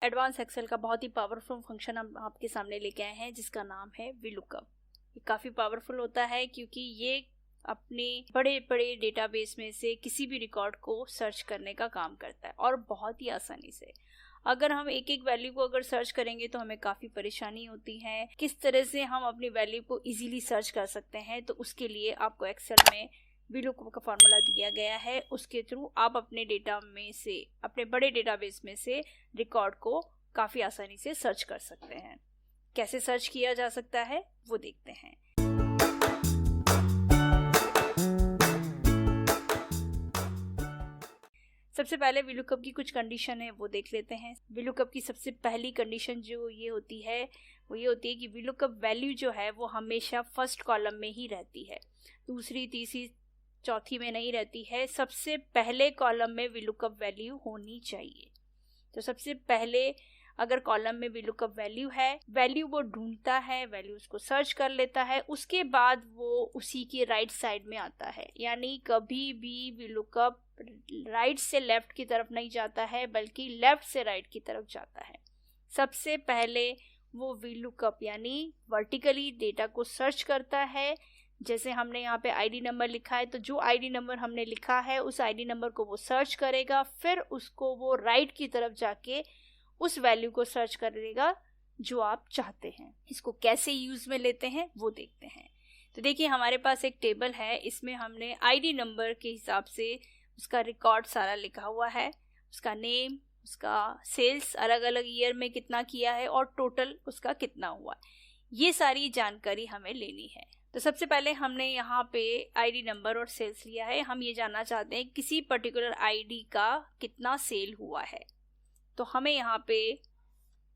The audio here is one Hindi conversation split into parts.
एडवांस एक्सेल का बहुत ही पावरफुल फंक्शन हम आपके सामने लेके आए हैं जिसका नाम है VLOOKUP। ये काफ़ी पावरफुल होता है क्योंकि ये अपने बड़े बड़े डेटाबेस में से किसी भी रिकॉर्ड को सर्च करने का काम करता है और बहुत ही आसानी से। अगर हम एक एक वैल्यू को अगर सर्च करेंगे तो हमें काफ़ी परेशानी होती है। किस तरह से हम अपनी वैल्यू को इजीली सर्च कर सकते हैं, तो उसके लिए आपको एक्सेल में VLOOKUP का फॉर्मूला दिया गया है। उसके थ्रू आप अपने डेटा में से, अपने बड़े डेटाबेस में से रिकॉर्ड को काफ़ी आसानी से सर्च कर सकते हैं। कैसे सर्च किया जा सकता है वो देखते हैं। सबसे पहले VLOOKUP की कुछ कंडीशन है वो देख लेते हैं। VLOOKUP की सबसे पहली कंडीशन जो ये होती है वो ये होती है कि VLOOKUP वैल्यू जो है वो हमेशा फर्स्ट कॉलम में ही रहती है, दूसरी तीसरी चौथी में नहीं रहती है। सबसे पहले कॉलम में VLOOKUP वैल्यू होनी चाहिए। तो सबसे पहले अगर कॉलम में VLOOKUP वैल्यू है, वैल्यू वो ढूंढता है, वैल्यू उसको सर्च कर लेता है, उसके बाद वो उसी की राइट साइड में आता है। यानी कभी भी VLOOKUP राइट से लेफ्ट की तरफ नहीं जाता है बल्कि लेफ्ट से राइट की तरफ जाता है। सबसे पहले वो VLOOKUP यानी वर्टिकली डेटा को सर्च करता है। जैसे हमने यहाँ पे आईडी नंबर लिखा है, तो जो आईडी नंबर हमने लिखा है उस आईडी नंबर को वो सर्च करेगा, फिर उसको वो राइट की तरफ जाके उस वैल्यू को सर्च करेगा जो आप चाहते हैं। इसको कैसे यूज में लेते हैं वो देखते हैं। तो देखिए हमारे पास एक टेबल है, इसमें हमने आईडी नंबर के हिसाब से उसका रिकॉर्ड सारा लिखा हुआ है, उसका नेम, उसका सेल्स अलग अलग ईयर में कितना किया है और टोटल उसका कितना हुआ, ये सारी जानकारी हमें लेनी है। तो सबसे पहले हमने यहाँ पे आईडी नंबर और सेल्स लिया है। हम ये जानना चाहते हैं किसी पर्टिकुलर आईडी का कितना सेल हुआ है। तो हमें यहाँ पे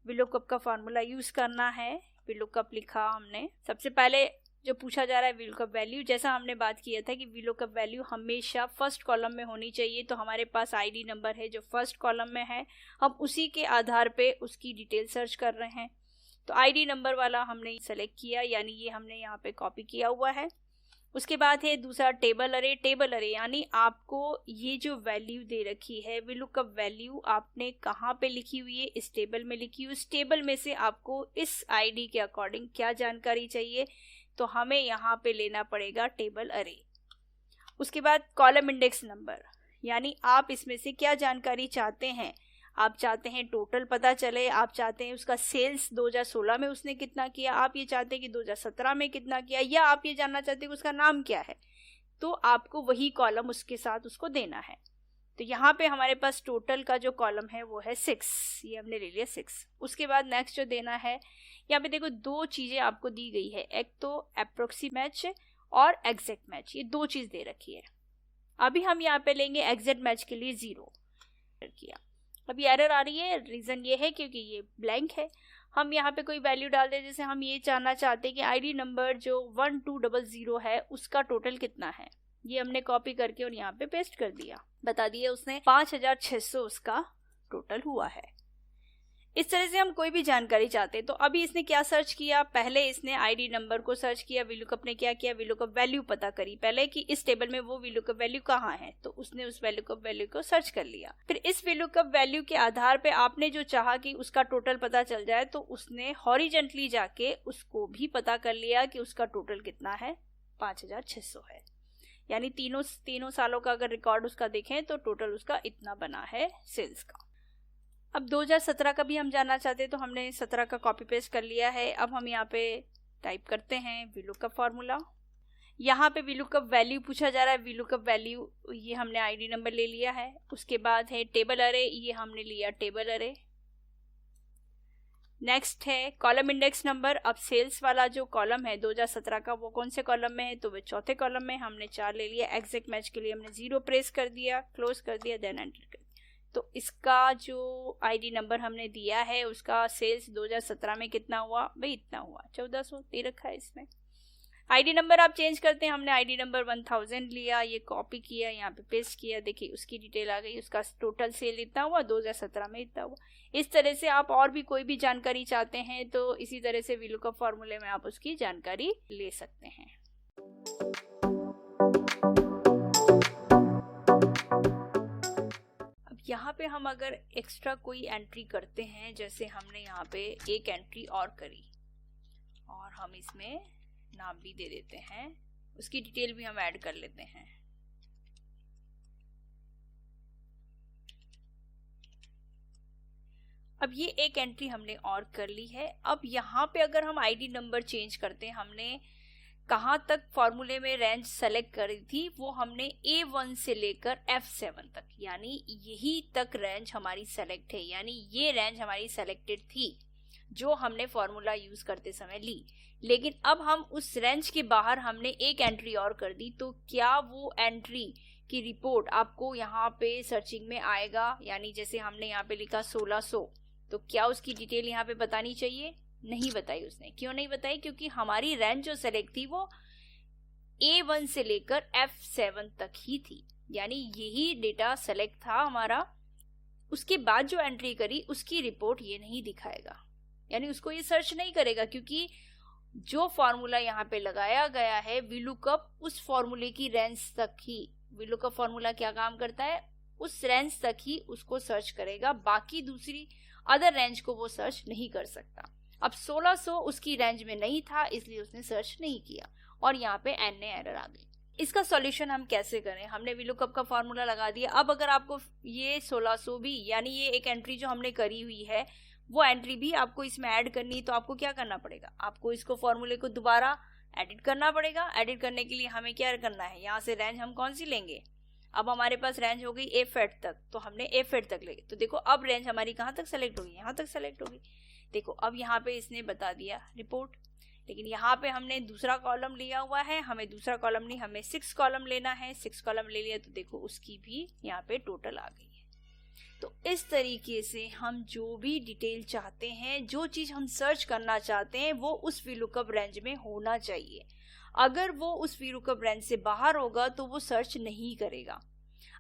VLOOKUP का फॉर्मूला यूज करना है। VLOOKUP लिखा हमने। सबसे पहले जो पूछा जा रहा है VLOOKUP वैल्यू, जैसा हमने बात किया था कि VLOOKUP वैल्यू हमेशा फर्स्ट कॉलम में होनी चाहिए। तो हमारे पास आईडी नंबर है जो फर्स्ट कॉलम में है, हम उसी के आधार पे उसकी डिटेल सर्च कर रहे हैं। तो आईडी नंबर वाला हमने सेलेक्ट किया, यानी ये हमने यहाँ पे कॉपी किया हुआ है। उसके बाद है दूसरा टेबल अरे। टेबल अरे यानी आपको ये जो वैल्यू दे रखी है VLOOKUP वैल्यू आपने कहाँ पे लिखी हुई है, इस टेबल में लिखी हुई। इस टेबल में से आपको इस आईडी के अकॉर्डिंग क्या जानकारी चाहिए, तो हमें यहाँ पे लेना पड़ेगा टेबल अरे। उसके बाद कॉलम इंडेक्स नंबर, यानी आप इसमें से क्या जानकारी चाहते हैं। आप चाहते हैं टोटल पता चले, आप चाहते हैं उसका सेल्स 2016 में उसने कितना किया, आप ये चाहते हैं कि 2017 में कितना किया, या आप ये जानना चाहते हैं कि उसका नाम क्या है। तो आपको वही कॉलम उसके साथ उसको देना है। तो यहाँ पे हमारे पास टोटल का जो कॉलम है वो है 6, ये हमने ले लिया 6। उसके बाद नेक्स्ट जो देना है, यहाँ पे देखो दो चीजें आपको दी गई है, एक तो अप्रोक्सी मैच और एग्जैक्ट मैच, ये दो चीज दे रखी है। अभी हम यहाँ पे लेंगे एग्जैक्ट मैच के लिए 0 किया। अभी एरर आ रही है, रीजन ये है क्योंकि ये ब्लैंक है। हम यहाँ पे कोई वैल्यू डाल दें, जैसे हम ये जानना चाहते हैं कि आईडी नंबर जो 1200 है उसका टोटल कितना है। ये हमने कॉपी करके और यहाँ पे पेस्ट कर दिया, बता दिया उसने 5600 उसका टोटल हुआ है। इस तरह से हम कोई भी जानकारी चाहते हैं। तो अभी इसने क्या सर्च किया, पहले इसने आईडी नंबर को सर्च किया। VLOOKUP ने क्या किया, VLOOKUP वैल्यू पता करी पहले कि इस टेबल में वो VLOOKUP वैल्यू कहाँ है, तो उसने उस VLOOKUP वैल्यू को सर्च कर लिया। फिर इस VLOOKUP वैल्यू के आधार पे आपने जो चाहा कि उसका टोटल पता चल जाए, तो उसने हॉरिजेंटली जाके उसको भी पता कर लिया कि उसका टोटल कितना है, 5600 है। यानी तीनों सालों का अगर रिकॉर्ड उसका देखें तो टोटल उसका इतना बना है सेल्स का। अब 2017 का भी हम जानना चाहते हैं, तो हमने 17 का कॉपी पेस्ट कर लिया है। अब हम यहाँ पे टाइप करते हैं VLOOKUP फॉर्मूला। यहाँ पे VLOOKUP वैल्यू पूछा जा रहा है। VLOOKUP वैल्यू ये हमने आईडी नंबर ले लिया है। उसके बाद है टेबल अरे, ये हमने लिया टेबल अरे। नेक्स्ट है कॉलम इंडेक्स नंबर। अब सेल्स वाला जो कॉलम है 2017 का, वो कौन से कॉलम में है, तो वो चौथे कॉलम में। हमने 4 ले लिया। एग्जैक्ट मैच के लिए हमने 0 प्रेस कर दिया, क्लोज कर दिया, देन एंटर कर दिया। तो इसका जो आईडी नंबर हमने दिया है उसका सेल्स 2017 में कितना हुआ, भाई इतना हुआ, 1400 दे रखा है इसमें। आईडी नंबर आप चेंज करते हैं, हमने आईडी नंबर 1000 लिया, ये कॉपी किया, यहाँ पे पेस्ट किया, देखिए उसकी डिटेल आ गई, उसका टोटल सेल इतना हुआ, 2017 में इतना हुआ। इस तरह से आप और भी कोई भी जानकारी चाहते हैं तो इसी तरह से VLOOKUP फॉर्मूले में आप उसकी जानकारी ले सकते हैं। पे हम अगर एक्स्ट्रा कोई एंट्री करते हैं, जैसे हमने यहाँ पे एक एंट्री और करी और हम इसमें नाम भी दे देते हैं, उसकी डिटेल भी हम ऐड कर लेते हैं। अब ये एक एंट्री हमने और कर ली है। अब यहाँ पे अगर हम आईडी नंबर चेंज करते हैं, हमने कहाँ तक फॉर्मूले में रेंज सेलेक्ट करी थी, वो हमने A1 से लेकर F7 तक, यानी यही तक रेंज हमारी सेलेक्ट है, यानी ये रेंज हमारी सेलेक्टेड थी जो हमने फॉर्मूला यूज करते समय ली। लेकिन अब हम उस रेंज के बाहर हमने एक एंट्री और कर दी, तो क्या वो एंट्री की रिपोर्ट आपको यहाँ पे सर्चिंग में आएगा? यानी जैसे हमने यहाँ पे लिखा 1600, तो क्या उसकी डिटेल यहाँ पे बतानी चाहिए? नहीं बताई उसने। क्यों नहीं बताई? क्योंकि हमारी रेंज जो सेलेक्ट थी वो A1 से लेकर F7 तक ही थी, यानी यही डेटा सेलेक्ट था हमारा। उसके बाद जो एंट्री करी उसकी रिपोर्ट ये नहीं दिखाएगा, यानी उसको ये सर्च नहीं करेगा, क्योंकि जो फॉर्मूला यहाँ पे लगाया गया है VLOOKUP, उस फॉर्मूले की रेंज तक ही VLOOKUP फॉर्मूला क्या काम करता है, उस रेंज तक ही उसको सर्च करेगा, बाकी दूसरी अदर रेंज को वो सर्च नहीं कर सकता। अब 1600 उसकी रेंज में नहीं था, इसलिए उसने सर्च नहीं किया और यहाँ पे NA एरर आ गई। इसका सॉल्यूशन हम कैसे करें? हमने VLOOKUP का फॉर्मूला लगा दिया। अब अगर आपको ये 1600 भी, यानी ये एक एंट्री जो हमने करी हुई है, वो एंट्री भी आपको इसमें ऐड करनी है, तो आपको क्या करना पड़ेगा? आपको इसको फॉर्मूले को दोबारा एडिट करना पड़ेगा। एडिट करने के लिए हमें क्या करना है, यहाँ से रेंज हम कौन सी लेंगे? अब हमारे पास रेंज हो गई A8 तक, तो हमने A8 तक लेंगे। तो देखो अब रेंज हमारी कहाँ तक सेलेक्ट होगी? यहाँ तक सेलेक्ट होगी। देखो अब यहाँ पे इसने बता दिया रिपोर्ट, लेकिन यहाँ पे हमने दूसरा कॉलम लिया हुआ है, हमें दूसरा कॉलम नहीं, हमें 6 कॉलम लेना है। 6 कॉलम ले लिया तो देखो उसकी भी यहाँ पे टोटल आ गई है। तो इस तरीके से हम जो भी डिटेल चाहते हैं, जो चीज हम सर्च करना चाहते हैं, वो उस VLOOKUP रेंज में होना चाहिए। अगर वो उस VLOOKUP रेंज से बाहर होगा तो वो सर्च नहीं करेगा।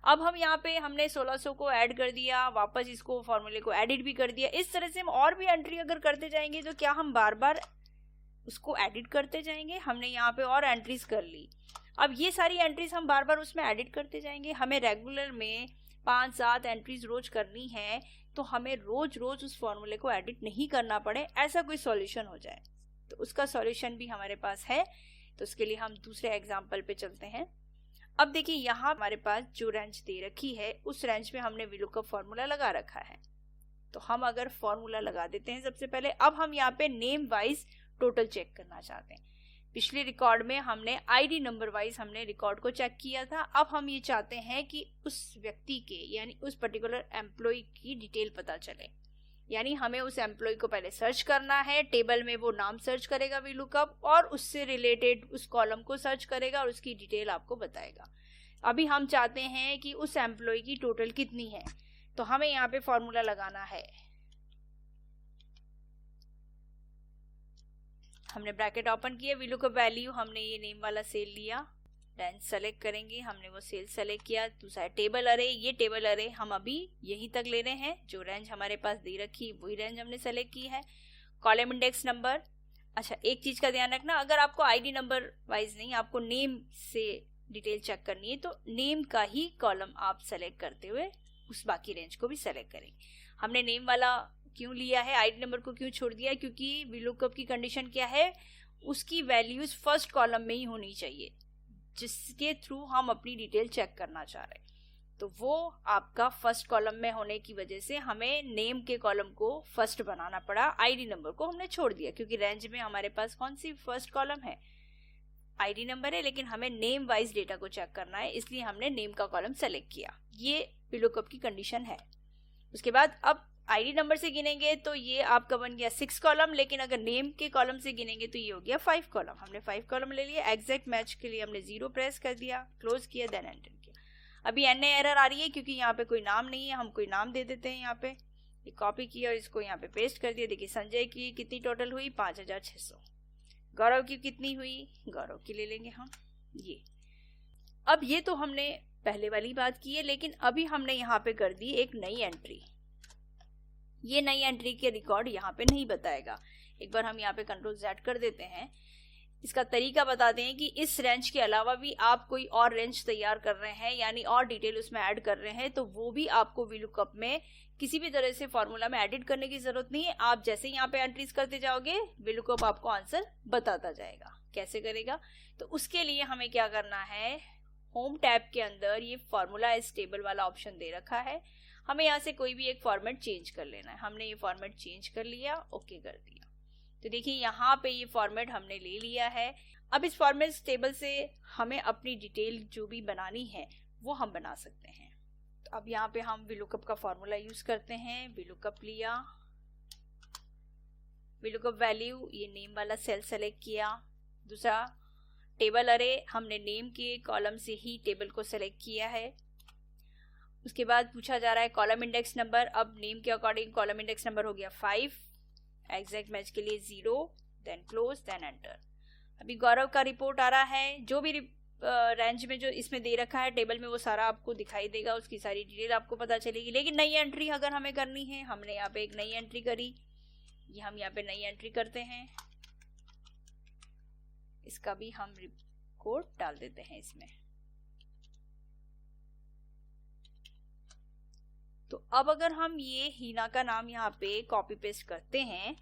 अब हम यहाँ पे हमने 1600 को ऐड कर दिया, वापस इसको फॉर्मूले को एडिट भी कर दिया। इस तरह से हम और भी एंट्री अगर करते जाएंगे तो क्या हम बार बार उसको एडिट करते जाएंगे? हमने यहाँ पे और एंट्रीज कर ली, अब ये सारी एंट्रीज हम बार बार उसमें एडिट करते जाएंगे। हमें रेगुलर में 5-7 एंट्रीज रोज करनी है, तो हमें रोज रोज उस फॉर्मूले को एडिट नहीं करना पड़े, ऐसा कोई सॉल्यूशन हो जाए। तो उसका सॉल्यूशन भी हमारे पास है। तो उसके लिए हम दूसरे एग्जाम्पल पे चलते हैं। अब देखिए यहाँ हमारे पास जो रेंज दे रखी है, उस रेंज में हमने VLOOKUP फॉर्मूला लगा रखा है। तो हम अगर फॉर्मूला लगा देते हैं सबसे पहले, अब हम यहाँ पे नेम वाइज टोटल चेक करना चाहते हैं। पिछले रिकॉर्ड में हमने आईडी नंबर वाइज हमने रिकॉर्ड को चेक किया था। अब हम ये चाहते हैं कि उस व्यक्ति के, यानी उस पर्टिकुलर एम्प्लॉय की डिटेल पता चले, यानी हमें उस एम्प्लॉय को पहले सर्च करना है। टेबल में वो नाम सर्च करेगा VLOOKUP, और उससे रिलेटेड उस कॉलम को सर्च करेगा और उसकी डिटेल आपको बताएगा। अभी हम चाहते हैं कि उस एम्प्लॉय की टोटल कितनी है, तो हमें यहाँ पे फॉर्मूला लगाना है। हमने ब्रैकेट ओपन किया, VLOOKUP वैल्यू हमने ये नेम वाला सेल लिया, रेंज सेलेक्ट करेंगे, हमने वो सेल सेलेक्ट किया। दूसरा टेबल अरे, ये टेबल अरे हम अभी यहीं तक ले रहे हैं, जो रेंज हमारे पास दे रखी वही रेंज हमने सेलेक्ट की है। कॉलम इंडेक्स नंबर, अच्छा एक चीज का ध्यान रखना, अगर आपको आईडी नंबर वाइज नहीं, आपको नेम से डिटेल चेक करनी है, तो नेम का ही कॉलम आप सेलेक्ट करते हुए उस बाकी रेंज को भी सेलेक्ट करेंगे। हमने नेम वाला क्यों लिया है, आईडी नंबर को क्यों छोड़ दिया है? क्योंकि VLOOKUP की कंडीशन क्या है, उसकी वैल्यूज फर्स्ट कॉलम में ही होनी चाहिए, जिसके थ्रू हम अपनी डिटेल चेक करना चाह रहे हैं। तो वो आपका फर्स्ट कॉलम में होने की वजह से हमें नेम के कॉलम को फर्स्ट बनाना पड़ा, आईडी नंबर को हमने छोड़ दिया, क्योंकि रेंज में हमारे पास कौन सी फर्स्ट कॉलम है, आईडी नंबर है, लेकिन हमें नेम वाइज डेटा को चेक करना है, इसलिए हमने नेम का कॉलम सेलेक्ट किया। ये VLOOKUP की कंडीशन है। उसके बाद अब आईडी नंबर से गिनेंगे तो ये आपका बन गया 6 कॉलम, लेकिन अगर नेम के कॉलम से गिनेंगे तो ये हो गया 5 कॉलम। हमने 5 कॉलम ले लिया। एग्जैक्ट मैच के लिए हमने 0 प्रेस कर दिया, क्लोज किया, देन एंटर किया। अभी NA एरर आ रही है क्योंकि यहाँ पे कोई नाम नहीं है, हम कोई नाम दे देते हैं। यहाँ पे ये कॉपी किया और इसको यहाँ पे पेस्ट कर दिया। देखिए संजय की कितनी टोटल हुई, 5600। गौरव की कितनी हुई, गौरव की ले लेंगे हम ये। अब ये तो हमने पहले वाली बात की है, लेकिन अभी हमने यहाँ पे कर दी एक नई एंट्री। ये नई एंट्री के रिकॉर्ड यहाँ पे नहीं बताएगा। एक बार हम यहाँ पे Ctrl Z कर देते हैं। इसका तरीका बताते हैं कि इस रेंज के अलावा भी आप कोई और रेंज तैयार कर रहे हैं, यानी और डिटेल उसमें ऐड कर रहे हैं, तो वो भी आपको VLOOKUP में किसी भी तरह से फॉर्मूला में एडिट करने की जरूरत नहीं है। आप जैसे यहाँ पे एंट्रीज करते जाओगे VLOOKUP आपको आंसर बताता जाएगा। कैसे करेगा? तो उसके लिए हमें क्या करना है, होम टैब के अंदर ये फॉर्मूला इस टेबल वाला ऑप्शन दे रखा है, हमें यहाँ से कोई भी एक फॉर्मेट चेंज कर लेना है। हमने ये फॉर्मेट चेंज कर लिया, ओके कर दिया। तो देखिए यहाँ पे ये फॉर्मेट हमने ले लिया है। अब इस फॉर्मेट टेबल से हमें अपनी डिटेल जो भी बनानी है वो हम बना सकते हैं। तो अब यहाँ पे हम VLOOKUP का फॉर्मूला यूज करते हैं। VLOOKUP लिया, VLOOKUP वैल्यू, ये नेम वाला सेल सेलेक्ट किया। दूसरा टेबल अरे, हमने नेम के कॉलम से ही टेबल को सेलेक्ट किया है। उसके बाद पूछा जा रहा है कॉलम इंडेक्स नंबर। अब नेम के अकॉर्डिंग कॉलम इंडेक्स नंबर हो गया 5, एग्जैक्ट मैच के लिए 0, देन क्लोज, देन एंटर। अभी गौरव का रिपोर्ट आ रहा है। जो भी रेंज में जो इसमें दे रखा है टेबल में वो सारा आपको दिखाई देगा, उसकी सारी डिटेल आपको पता चलेगी। लेकिन नई एंट्री अगर हमें करनी है, हमने यहाँ पे एक नई एंट्री करी, ये हम यहाँ पे नई एंट्री करते हैं, इसका भी हम कोड डाल देते हैं इसमें। तो अब अगर हम ये हीना का नाम यहाँ पे कॉपी पेस्ट करते हैं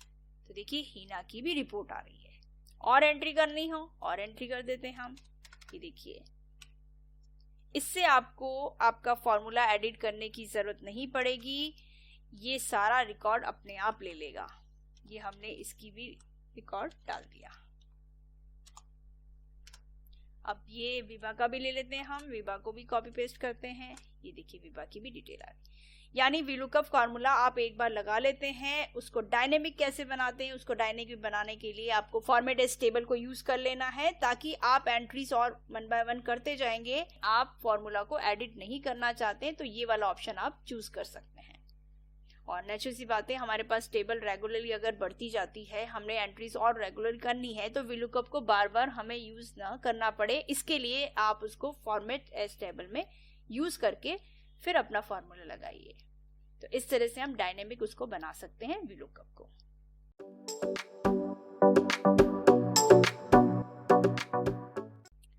तो देखिए हीना की भी रिपोर्ट आ रही है। और एंट्री करनी हो और एंट्री कर देते हैं हम, ये देखिए। इससे आपको आपका फॉर्मूला एडिट करने की जरूरत नहीं पड़ेगी, ये सारा रिकॉर्ड अपने आप ले लेगा। ये हमने इसकी भी रिकॉर्ड डाल दिया। अब ये विभा का भी ले लेते हैं हम, विभा को भी कॉपी पेस्ट करते हैं, ये देखिए विभा की भी डिटेल आ गई। यानी VLOOKUP फार्मूला आप एक बार लगा लेते हैं, उसको डायनेमिक कैसे बनाते हैं, उसको डायनेमिक बनाने के लिए आपको फॉर्मेट एज टेबल को यूज कर लेना है, ताकि आप एंट्रीज और 1 बाय 1 करते जाएंगे। आप फॉर्मूला को एडिट नहीं करना चाहते हैं तो ये वाला ऑप्शन आप चूज कर सकते हैं। और नेचुरल सी बात है, हमारे पास टेबल रेगुलरली अगर बढ़ती जाती है, हमने एंट्रीज और रेगुलर करनी है, तो VLOOKUP को बार बार हमें यूज ना करना पड़े। इसके लिए आप उसको फॉर्मेट एज टेबल में यूज करके फिर अपना फॉर्मूला लगाइए। तो इस तरह से हम डायनेमिक उसको बना सकते हैं VLOOKUP को।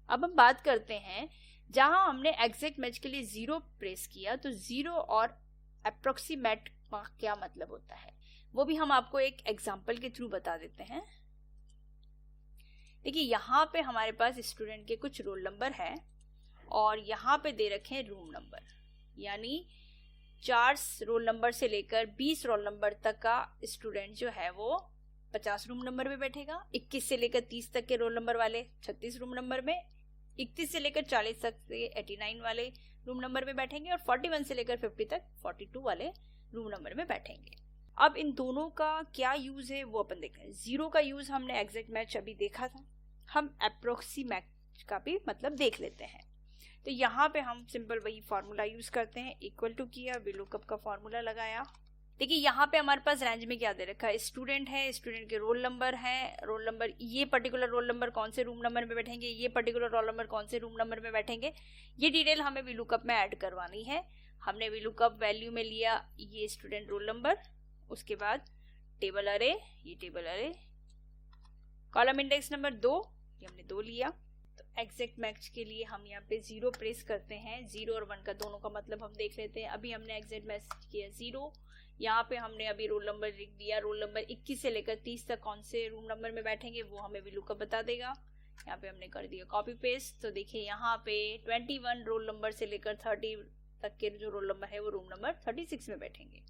अब हम बात करते हैं जहां हमने एग्जैक्ट मैच के लिए 0 प्रेस किया, तो 0 और अप्रोक्सीमेट का क्या मतलब होता है वो भी हम आपको एक एग्जांपल के थ्रू बता देते हैं। देखिए यहाँ पे हमारे पास स्टूडेंट के कुछ रोल नंबर है और यहाँ पे दे रखे हैं रूम नंबर, यानी 4 रोल नंबर से लेकर 20 रोल नंबर तक का स्टूडेंट जो है वो 50 रूम नंबर में बैठेगा। 21 से लेकर 30 तक के रोल नंबर वाले 36 रूम नंबर में, 31 से लेकर 40 तक से 89 वाले रूम नंबर में बैठेंगे, और 41 से लेकर 50 तक 42 वाले रूम नंबर में बैठेंगे। अब इन दोनों का क्या यूज है वो अपन देख रहे हैं। 0 का यूज हमने एग्जैक्ट मैच अभी देखा था, हम अप्रोक्सीमेट का भी मतलब देख लेते हैं। तो यहाँ पे हम सिंपल वही फॉर्मूला यूज करते हैं, इक्वल टू किया, VLOOKUP का फॉर्मूला लगाया। देखिए यहाँ पे हमारे पास रेंज में क्या दे रखा है, स्टूडेंट है, स्टूडेंट के रोल नंबर है, रोल नंबर, ये पर्टिकुलर रोल नंबर कौन से रूम नंबर में बैठेंगे, ये पर्टिकुलर रोल नंबर कौन से रूम नंबर में बैठेंगे, ये डिटेल हमें VLOOKUP में ऐड करवानी है। हमने VLOOKUP वैल्यू में लिया ये स्टूडेंट रोल नंबर, उसके बाद टेबल अरे, ये टेबल अरे, कॉलम इंडेक्स नंबर 2, ये हमने 2 लिया। तो एग्जैक्ट मैच के लिए हम यहाँ पे 0 प्रेस करते हैं। 0 और 1 का दोनों का मतलब हम देख लेते हैं। अभी हमने एग्जैक्ट मैच किया 0, यहाँ पे हमने अभी रोल नंबर लिख दिया। रोल नंबर 21 से लेकर 30 तक कौन से रूम नंबर में बैठेंगे वो हमें VLOOKUP बता देगा। यहाँ पे हमने कर दिया कॉपी पेस्ट। तो देखिए यहाँ पे 21 रोल नंबर से लेकर 30 तक के जो रोल नंबर है वो रूम नंबर 36 में बैठेंगे।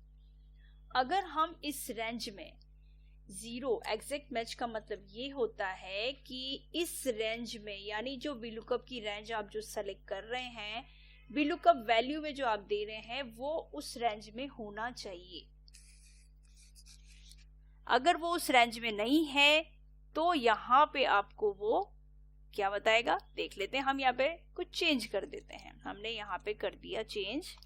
अगर हम इस रेंज में 0 एग्जैक्ट मैच का मतलब ये होता है कि इस रेंज में, यानी जो VLOOKUP की रेंज आप जो सेलेक्ट कर रहे हैं, VLOOKUP वैल्यू में जो आप दे रहे हैं वो उस रेंज में होना चाहिए। अगर वो उस रेंज में नहीं है तो यहाँ पे आपको वो क्या बताएगा देख लेते हैं। हम यहाँ पे कुछ चेंज कर देते हैं। हमने यहाँ पे कर दिया चेंज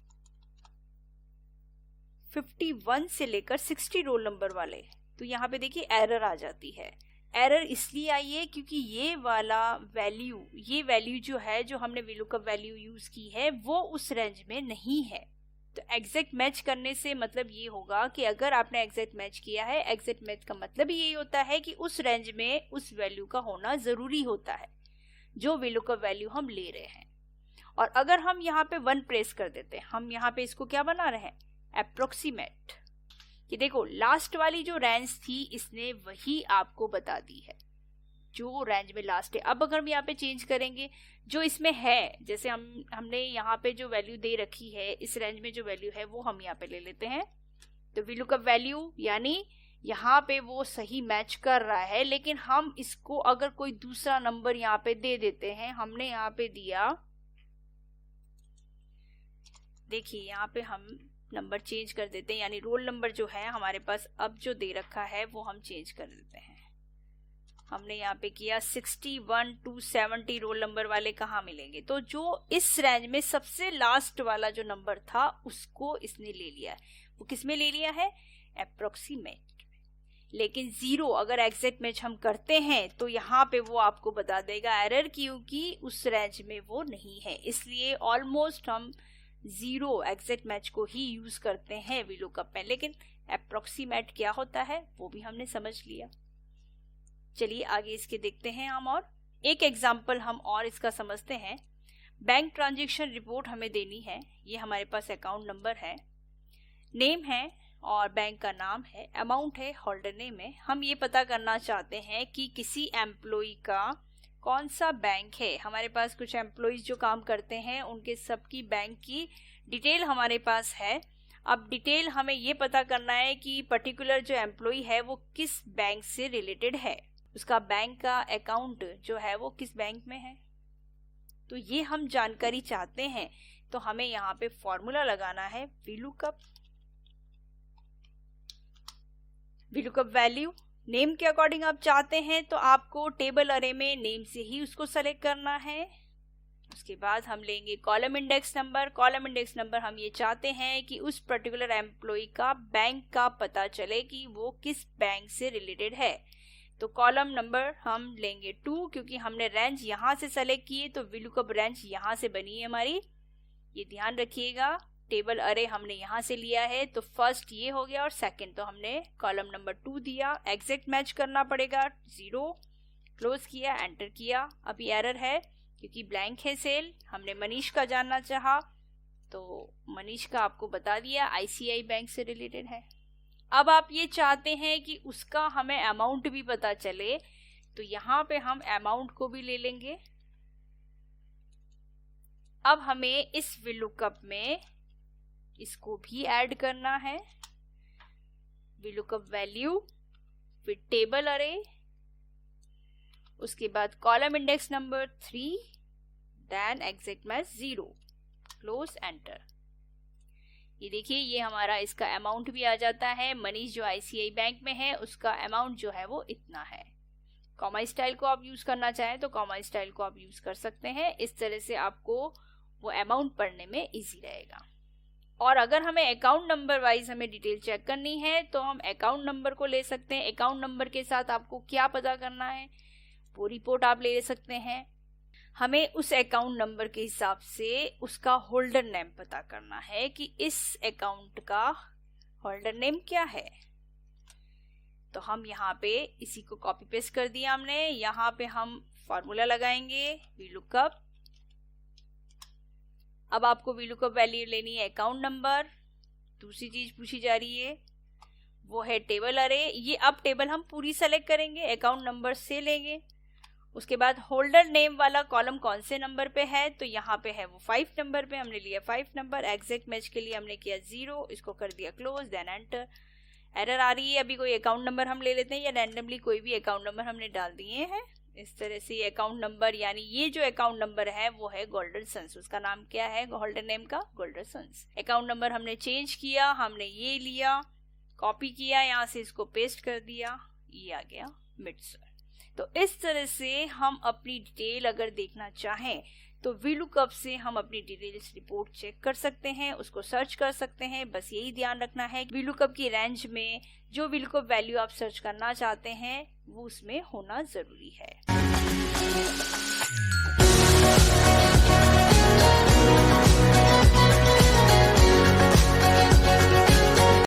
51 से लेकर 60 रोल नंबर वाले, तो यहाँ पे देखिए एरर आ जाती है। एरर इसलिए आई है क्योंकि ये वैल्यू जो है, जो हमने VLOOKUP वैल्यू यूज की है वो उस रेंज में नहीं है। तो एग्जैक्ट मैच करने से मतलब ये होगा कि अगर आपने एग्जैक्ट मैच किया है, एग्जैक्ट मैच का मतलब यही होता है कि उस रेंज में उस वैल्यू का होना जरूरी होता है जो VLOOKUP वैल्यू हम ले रहे हैं। और अगर हम यहाँ पे 1 प्रेस कर देते हैं, हम यहाँ पे इसको क्या बना रहे हैं, अप्रोक्सीमेट, कि देखो लास्ट वाली जो रेंज थी इसने वही आपको बता दी है जो रेंज में लास्ट है। अब अगर हम यहाँ पे चेंज करेंगे जो इसमें है, जैसे हमने यहाँ पे जो वैल्यू दे रखी है, इस रेंज में जो वैल्यू है वो हम यहाँ पे ले लेते हैं। तो VLOOKUP वैल्यू यानी यहाँ पे वो सही मैच कर रहा है, लेकिन हम इसको अगर कोई दूसरा नंबर यहाँ पे दे देते हैं, हमने यहाँ पे दिया, देखिए यहाँ पे हम नंबर चेंज कर देते हैं, यानी रोल नंबर जो है हमारे पास अब जो दे रखा है वो हम चेंज कर देते हैं। हमने यहाँ पे किया 61 to 70 रोल नंबर वाले कहाँ मिलेंगे, तो जो इस रेंज में सबसे लास्ट वाला जो नंबर था उसको इसने ले लिया है। वो किस में ले लिया है, अप्रोक्सीमेट। लेकिन 0 अगर एग्जैक्ट मैच हम करते हैं तो यहाँ पे वो आपको बता देगा एरर, क्योंकि उस रेंज में वो नहीं है। इसलिए ऑलमोस्ट हम 0 एग्जैक्ट मैच को ही यूज करते हैं VLOOKUP में, लेकिन अप्रोक्सीमेट क्या होता है वो भी हमने समझ लिया। चलिए आगे इसके देखते हैं हम, और एक एग्जाम्पल हम और इसका समझते हैं। बैंक ट्रांजैक्शन रिपोर्ट हमें देनी है। ये हमारे पास अकाउंट नंबर है, नेम है और बैंक का नाम है, अमाउंट है, होल्डर नेम है। हम ये पता करना चाहते हैं कि किसी एम्प्लॉय का कौन सा बैंक है। हमारे पास कुछ एम्प्लॉयज जो काम करते हैं उनके सबकी बैंक की डिटेल हमारे पास है। अब डिटेल हमें ये पता करना है कि पर्टिकुलर जो एम्प्लॉय है वो किस बैंक से रिलेटेड है, उसका बैंक का अकाउंट जो है वो किस बैंक में है। तो ये हम जानकारी चाहते हैं, तो हमें यहाँ पे फॉर्मूला लगाना है VLOOKUP वैल्यू। नेम के अकॉर्डिंग आप चाहते हैं तो आपको टेबल अरे में नेम से ही उसको सेलेक्ट करना है। उसके बाद हम लेंगे column index number. Column index number हम ये चाहते हैं कि उस पर्टिकुलर एम्प्लॉय का बैंक का पता चले कि वो किस बैंक से रिलेटेड है। तो कॉलम नंबर हम लेंगे 2, क्योंकि हमने रेंज यहाँ से सेलेक्ट की है तो VLOOKUP रेंज यहाँ से बनी है हमारी, ये ध्यान रखिएगा। टेबल अरे हमने यहाँ से लिया है, तो फर्स्ट ये हो गया और सेकंड तो हमने कॉलम नंबर 2 दिया। एग्जैक्ट मैच करना पड़ेगा, 0, क्लोज किया, एंटर किया। अभी एरर है क्योंकि ब्लैंक है सेल। हमने मनीष का जानना चाहा तो मनीष का आपको बता दिया, ICICI बैंक से रिलेटेड है। अब आप ये चाहते हैं कि उसका हमें अमाउंट भी पता चले, तो यहाँ पे हम अमाउंट को भी ले लेंगे। अब हमें इस VLOOKUP में इसको भी ऐड करना है, VLOOKUP वैल्यू फिर टेबल अरे, उसके बाद column index number 3, then exact match 0, close, enter. ये देखिए ये हमारा इसका अमाउंट भी आ जाता है। मनीष जो ICICI बैंक में है उसका अमाउंट जो है वो इतना है। कॉमा स्टाइल को आप यूज करना चाहें तो कॉमा स्टाइल को आप यूज कर सकते हैं। इस तरह से आपको वो अमाउंट पढ़ने में इजी रहेगा। और अगर हमें अकाउंट नंबर वाइज हमें डिटेल चेक करनी है तो हम अकाउंट नंबर को ले सकते हैं। अकाउंट नंबर के साथ आपको क्या पता करना है वो रिपोर्ट आप ले सकते हैं। हमें उस अकाउंट नंबर के हिसाब से उसका होल्डर नेम पता करना है कि इस अकाउंट का होल्डर नेम क्या है। तो हम यहाँ पे इसी को कॉपी पेस्ट कर दिया हमने। यहाँ पे हम फॉर्मूला लगाएंगे VLOOKUP। अब आपको VLOOKUP वैल्यू लेनी है अकाउंट नंबर। दूसरी चीज पूछी जा रही है वो है टेबल अरे। ये अब टेबल हम पूरी सेलेक्ट करेंगे, अकाउंट नंबर से लेंगे। उसके बाद होल्डर नेम वाला कॉलम कौन से नंबर पे है, तो यहाँ पे है वो 5 नंबर पे, हमने लिया 5 नंबर। एग्जैक्ट मैच के लिए हमने किया 0, इसको कर दिया क्लोज, देन एंटर। एरर आ रही है, अभी कोई अकाउंट नंबर हम ले लेते हैं या रैंडमली कोई भी अकाउंट नंबर हमने डाल दिए हैं। इस तरह से ये अकाउंट नंबर, यानी ये जो अकाउंट नंबर है वो है गोल्डन सन्स। उसका नाम क्या है होल्डर नेम का, गोल्डन सन्स। अकाउंट नंबर हमने चेंज किया, हमने ये लिया, कॉपी किया, यहाँ से इसको पेस्ट कर दिया, ये आ गया मिडसर। तो इस तरह से हम अपनी डिटेल अगर देखना चाहें तो VLOOKUP से हम अपनी डिटेल्स रिपोर्ट चेक कर सकते हैं, उसको सर्च कर सकते हैं। बस यही ध्यान रखना है VLOOKUP की रेंज में जो VLOOKUP वैल्यू आप सर्च करना चाहते हैं वो उसमें होना जरूरी है।